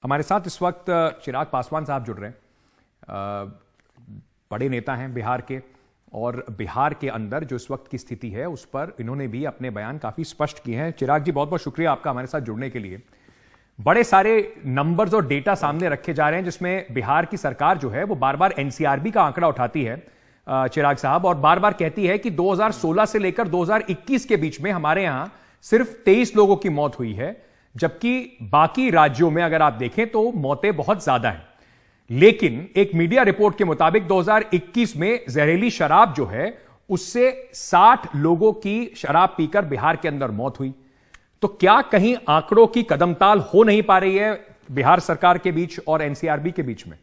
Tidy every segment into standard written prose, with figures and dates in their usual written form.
हमारे साथ इस वक्त चिराग पासवान साहब जुड़ रहे हैं। बड़े नेता हैं बिहार के, और बिहार के अंदर जो इस वक्त की स्थिति है उस पर इन्होंने भी अपने बयान काफी स्पष्ट किए हैं। चिराग जी, बहुत बहुत शुक्रिया आपका हमारे साथ जुड़ने के लिए। बड़े सारे नंबर्स और डेटा सामने रखे जा रहे हैं जिसमें बिहार की सरकार जो है वो बार बार एनसीआरबी का आंकड़ा उठाती है चिराग साहब, और बार बार कहती है कि 2016 से लेकर 2021 के बीच में हमारे यहां सिर्फ 23 लोगों की मौत हुई है, जबकि बाकी राज्यों में अगर आप देखें तो मौतें बहुत ज्यादा हैं। लेकिन एक मीडिया रिपोर्ट के मुताबिक 2021 में जहरीली शराब जो है उससे 60 लोगों की शराब पीकर बिहार के अंदर मौत हुई। तो क्या कहीं आंकड़ों की कदमताल हो नहीं पा रही है बिहार सरकार के बीच और एनसीआरबी के बीच में?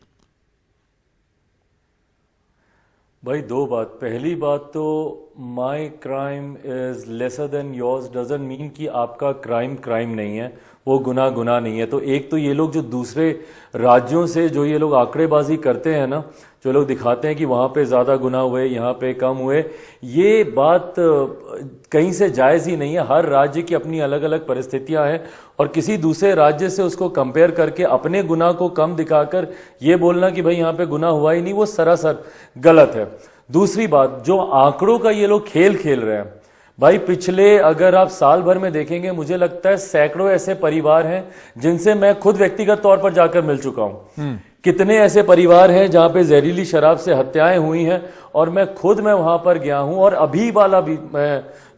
भाई, दो बात। पहली बात तो my crime is lesser than yours doesn't mean कि आपका क्राइम नहीं है, वो गुनाह नहीं है। तो एक तो ये लोग जो दूसरे राज्यों से जो ये लोग आंकड़ेबाजी करते हैं ना, जो लोग दिखाते हैं कि वहां पे ज्यादा गुनाह हुए, यहाँ पे कम हुए, ये बात कहीं से जायज ही नहीं है। हर राज्य की अपनी अलग अलग परिस्थितियां हैं, और किसी दूसरे राज्य से उसको कंपेयर करके अपने गुनाह को कम दिखाकर ये बोलना कि भाई यहाँ पे गुनाह हुआ ही नहीं, वो सरासर गलत है। दूसरी बात, जो आंकड़ों का ये लोग खेल खेल रहे हैं भाई, पिछले अगर आप साल भर में देखेंगे, मुझे लगता है सैकड़ों ऐसे परिवार हैं जिनसे मैं खुद व्यक्तिगत तौर पर जाकर मिल चुका हूं। कितने ऐसे परिवार हैं जहां पे जहरीली शराब से हत्याएं हुई हैं, और मैं वहां पर गया हूं। और अभी वाला भी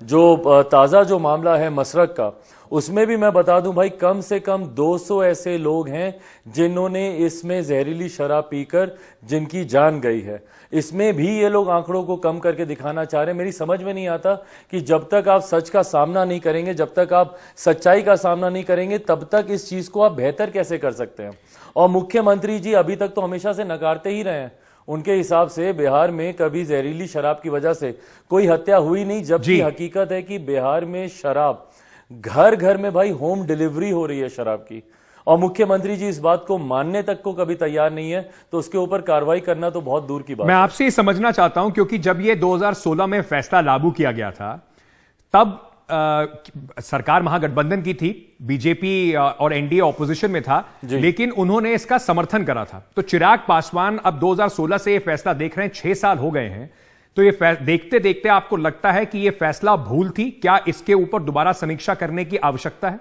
जो ताजा जो मामला है मसरक का, उसमें भी मैं बता दूं भाई, कम से कम 200 ऐसे लोग हैं जिन्होंने इसमें जहरीली शराब पीकर जिनकी जान गई है। इसमें भी ये लोग आंकड़ों को कम करके दिखाना चाह रहे हैं। मेरी समझ में नहीं आता कि जब तक आप सच का सामना नहीं करेंगे, जब तक आप सच्चाई का सामना नहीं करेंगे, तब तक इस चीज को आप बेहतर कैसे कर सकते हैं। और मुख्यमंत्री जी अभी तक तो हमेशा से नकारते ही रहे हैं। उनके हिसाब से बिहार में कभी जहरीली शराब की वजह से कोई हत्या हुई नहीं, जबकि हकीकत है कि बिहार में शराब घर घर में भाई होम डिलीवरी हो रही है शराब की, और मुख्यमंत्री जी इस बात को मानने तक को कभी तैयार नहीं है। तो उसके ऊपर कार्रवाई करना तो बहुत दूर की बात है। मैं आपसे ये समझना चाहता हूं, क्योंकि जब ये 2016 में फैसला लागू किया गया था तब सरकार महागठबंधन की थी, बीजेपी और एनडीए ऑपोजिशन में था, लेकिन उन्होंने इसका समर्थन करा था। तो चिराग पासवान अब 2016 से ये फैसला देख रहे हैं, 6 साल हो गए हैं। तो ये देखते देखते आपको लगता है कि ये फैसला भूल थी? क्या इसके ऊपर दोबारा समीक्षा करने की आवश्यकता है?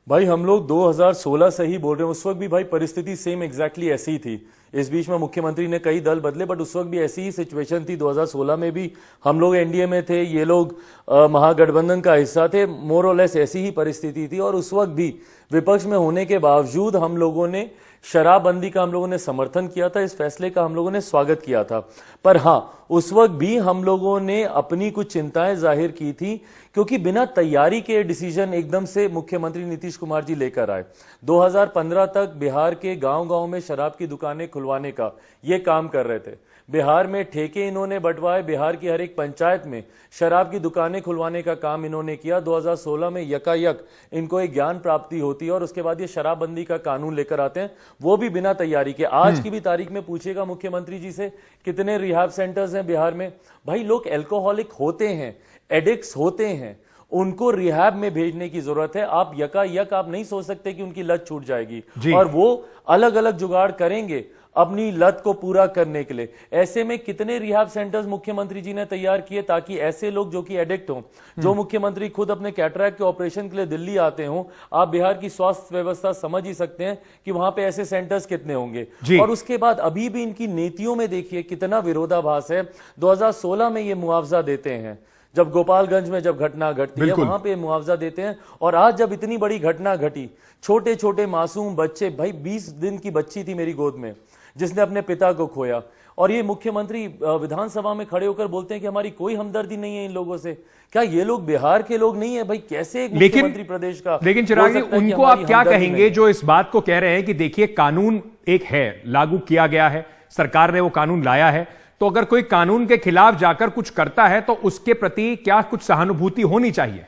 भाई, हम लोग 2016 से ही बोल रहे हैं। उस वक्त भी भाई परिस्थिति सेम एग्जैक्टली ऐसी ही थी। इस बीच में मुख्यमंत्री ने कई दल बदले, बट उस वक्त भी ऐसी ही सिचुएशन थी। 2016 में भी हम लोग एनडीए में थे, ये लोग महागठबंधन का हिस्सा थे। मोर और लेस ऐसी ही परिस्थिति थी, और उस वक्त भी विपक्ष में होने के बावजूद हम लोगों ने शराबबंदी का हम लोगों ने समर्थन किया था, इस फैसले का हम लोगों ने स्वागत किया था। पर हां, उस वक्त भी हम लोगों ने अपनी कुछ चिंताएं जाहिर की थी, क्योंकि बिना तैयारी के डिसीजन एकदम से मुख्यमंत्री नीतीश कुमार जी लेकर आए। 2015 तक बिहार के गांव-गांव में शराब की दुकानें खुलवाने का ये काम कर रहे थे। बिहार में ठेके इन्होंने बंटवाए, बिहार की हर एक पंचायत में शराब की दुकानें खुलवाने का काम इन्होंने किया। 2016 में यकायक इनको एक ज्ञान प्राप्ति होती है, और उसके बाद ये शराबबंदी का कानून लेकर आते हैं, वो भी बिना तैयारी के। आज की भी तारीख में पूछेगा मुख्यमंत्री जी से, कितने रिहाब सेंटर्स हैं बिहार में? भाई, लोग एल्कोहलिक होते हैं, एडिक्ट्स होते हैं, उनको रिहैब में भेजने की जरूरत है। आप यकायक आप नहीं सोच सकते कि उनकी लत छूट जाएगी, और वो अलग अलग जुगाड़ करेंगे अपनी लत को पूरा करने के लिए। ऐसे में कितने रिहैब सेंटर्स मुख्यमंत्री जी ने तैयार किए, ताकि ऐसे लोग जो कि एडिक्ट हों, जो मुख्यमंत्री खुद अपने कैटरैक्ट के ऑपरेशन के लिए दिल्ली आते हों, आप बिहार की स्वास्थ्य व्यवस्था समझ ही सकते हैं कि वहां पे ऐसे सेंटर्स कितने होंगे। और उसके बाद अभी भी इनकी नीतियों में देखिए कितना विरोधाभास है। 2016 में ये मुआवजा देते हैं, जब गोपालगंज में जब घटना घटती है वहां पे मुआवजा देते हैं, और आज जब इतनी बड़ी घटना घटी, छोटे छोटे मासूम बच्चे, भाई 20 दिन की बच्ची थी मेरी गोद में जिसने अपने पिता को खोया, और ये मुख्यमंत्री विधानसभा में खड़े होकर बोलते हैं कि हमारी कोई हमदर्दी नहीं है इन लोगों से। क्या ये लोग बिहार के लोग नहीं है? भाई, कैसे एक मुख्यमंत्री प्रदेश का? लेकिन चिराग जी, उनको आप क्या कहेंगे जो इस बात को कह रहे हैं कि देखिए कानून एक है, लागू किया गया है, सरकार ने वो कानून लाया है, तो अगर कोई कानून के खिलाफ जाकर कुछ करता है तो उसके प्रति क्या कुछ सहानुभूति होनी चाहिए?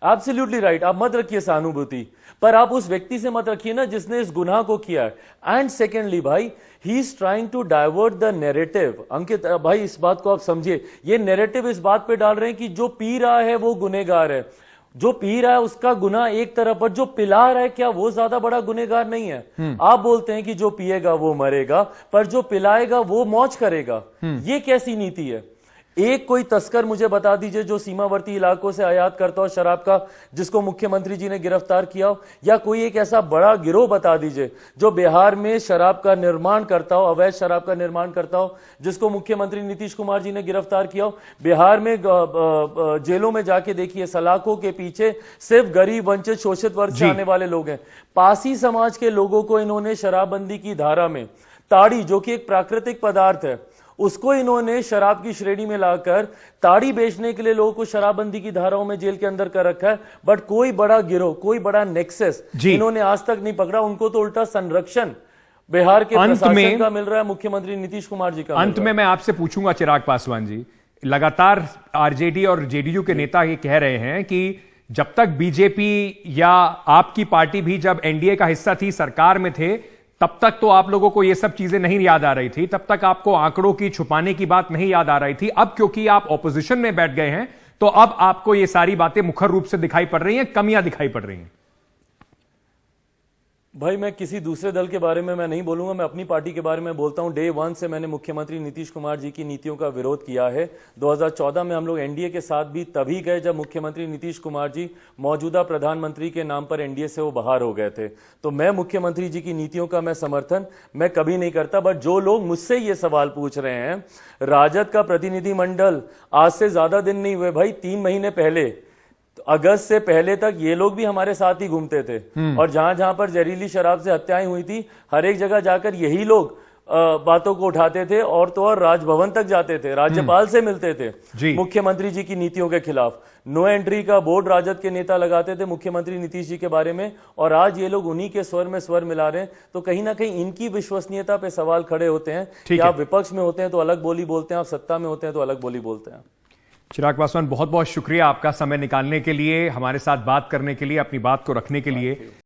Absolutely right. आप मत रखिए सहानुभूति, पर आप उस व्यक्ति से मत रखिए ना जिसने इस गुनाह को किया है। एंड सेकेंडली भाई, he is trying to divert the narrative. Ankit भाई, इस बात को आप समझिए, ये नैरेटिव इस बात पे डाल रहे हैं कि जो पी रहा है वो गुनहगार है। जो पी रहा है उसका गुनाह एक तरफ, पर जो पिला रहा है क्या वो ज्यादा बड़ा गुनहगार नहीं है? आप बोलते हैं कि जो पिएगा वो मरेगा, पर जो पिलाएगा वो मौज करेगा। ये कैसी नीति है? एक कोई तस्कर मुझे बता दीजिए जो सीमावर्ती इलाकों से आयात करता हो शराब का, जिसको मुख्यमंत्री जी ने गिरफ्तार किया हो, या कोई एक ऐसा बड़ा गिरोह बता दीजिए जो बिहार में शराब का निर्माण करता हो, अवैध शराब का निर्माण करता हो, जिसको मुख्यमंत्री नीतीश कुमार जी ने गिरफ्तार किया हो। बिहार में जेलों में जाके देखिए, सलाखों के पीछे सिर्फ गरीब, वंचित, शोषित वर्ग से आने वाले लोग हैं। पासी समाज के लोगों को इन्होंने शराबबंदी की धारा में ताड़ी, जो कि एक प्राकृतिक पदार्थ है, उसको इन्होंने शराब की श्रेणी में लाकर ताड़ी बेचने के लिए लोगों को शराबबंदी की धाराओं में जेल के अंदर कर रखा है। बट कोई बड़ा गिरोह, कोई बड़ा नेक्सस इन्होंने आज तक नहीं पकड़ा। उनको तो उल्टा संरक्षण बिहार के प्रशासन का मिल रहा है, मुख्यमंत्री नीतीश कुमार जी का। अंत में मैं आपसे पूछूंगा चिराग पासवान जी, लगातार आरजेडी और जेडीयू के नेता ये कह रहे हैं कि जब तक बीजेपी या आपकी पार्टी भी जब एनडीए का हिस्सा थी, सरकार में थे, तब तक तो आप लोगों को ये सब चीजें नहीं याद आ रही थी, तब तक आपको आंकड़ों की छुपाने की बात नहीं याद आ रही थी। अब क्योंकि आप ऑपोजिशन में बैठ गए हैं तो अब आपको ये सारी बातें मुखर रूप से दिखाई पड़ रही हैं, कमियां दिखाई पड़ रही हैं। भाई मैं किसी दूसरे दल के बारे में मैं नहीं बोलूंगा, मैं अपनी पार्टी के बारे में बोलता हूं। डे वन से मैंने मुख्यमंत्री नीतीश कुमार जी की नीतियों का विरोध किया है। 2014 में हम लोग एनडीए के साथ भी तभी गए जब मुख्यमंत्री नीतीश कुमार जी मौजूदा प्रधानमंत्री के नाम पर एनडीए से वो बाहर हो गए थे। तो मैं मुख्यमंत्री जी की नीतियों का मैं समर्थन मैं कभी नहीं करता। बट जो लोग मुझसे ये सवाल पूछ रहे हैं, राजद का प्रतिनिधिमंडल आज से ज्यादा दिन नहीं हुए भाई, 3 महीने पहले, अगस्त से पहले तक ये लोग भी हमारे साथ ही घूमते थे। और जहां जहां पर जहरीली शराब से हत्याएं हुई थी, हर एक जगह जाकर यही लोग बातों को उठाते थे, और तो और राजभवन तक जाते थे, राज्यपाल से मिलते थे मुख्यमंत्री जी की नीतियों के खिलाफ। नो एंट्री का बोर्ड राजद के नेता लगाते थे मुख्यमंत्री नीतीश जी के बारे में, और आज ये लोग उन्हीं के स्वर में स्वर मिला रहे हैं। तो कहीं ना कहीं इनकी विश्वसनीयता पे सवाल खड़े होते हैं कि आप विपक्ष में होते हैं तो अलग बोली बोलते हैं, आप सत्ता में होते हैं तो अलग बोली बोलते हैं। चिराग पासवान, बहुत बहुत शुक्रिया आपका समय निकालने के लिए, हमारे साथ बात करने के लिए, अपनी बात को रखने के लिए।